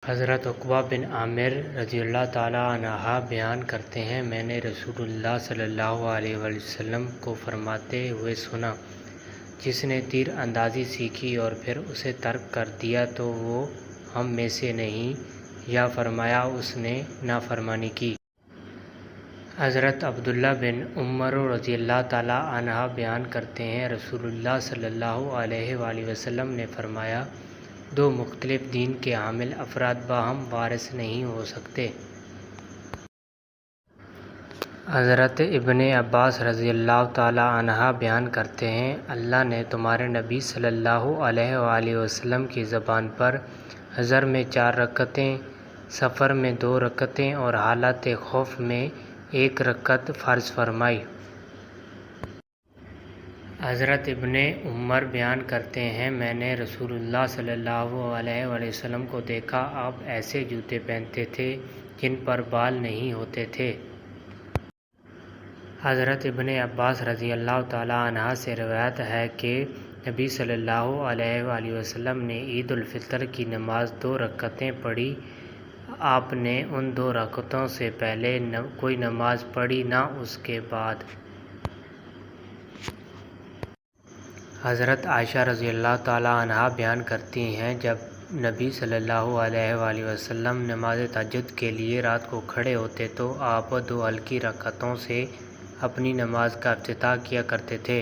حضرت عقبہ بن عامر رضی اللہ تعالیٰ عنہ بیان کرتے ہیں، میں نے رسول اللہ صلی اللہ علیہ وسلم کو فرماتے ہوئے سنا، جس نے تیر اندازی سیکھی اور پھر اسے ترک کر دیا تو وہ ہم میں سے نہیں، یا فرمایا اس نے نافرمانی کی۔ حضرت عبداللہ بن عمر رضی اللہ تعالیٰ عنہ بیان کرتے ہیں، رسول اللہ صلی اللہ علیہ وآلہ وسلم نے فرمایا، دو مختلف دین کے حامل افراد باہم وارث نہیں ہو سکتے۔ حضرت ابن عباس رضی اللہ تعالیٰ عنہ بیان کرتے ہیں، اللہ نے تمہارے نبی صلی اللہ علیہ وآلہ وسلم کی زبان پر حضر میں 4 رکعتیں، سفر میں 2 رکعتیں اور حالت خوف میں 1 رکعت فرض فرمائی۔ حضرت ابن عمر بیان کرتے ہیں، میں نے رسول اللہ صلی اللہ علیہ وآلہ وسلم کو دیکھا، آپ ایسے جوتے پہنتے تھے جن پر بال نہیں ہوتے تھے۔ حضرت ابن عباس رضی اللہ تعالیٰ عنہ سے روایت ہے کہ نبی صلی اللہ علیہ وآلہ وسلم نے عید الفطر کی نماز 2 رکعتیں پڑھی، آپ نے ان 2 رکعتوں سے پہلے کوئی نماز پڑھی نہ اس کے بعد۔ حضرت عائشہ رضی اللہ تعالیٰ عنہ بیان کرتی ہیں، جب نبی صلی اللہ علیہ وآلہ وسلم نماز تہجد کے لیے رات کو کھڑے ہوتے تو آپ 2 ہلکی رکعتوں سے اپنی نماز کا افتتاح کیا کرتے تھے۔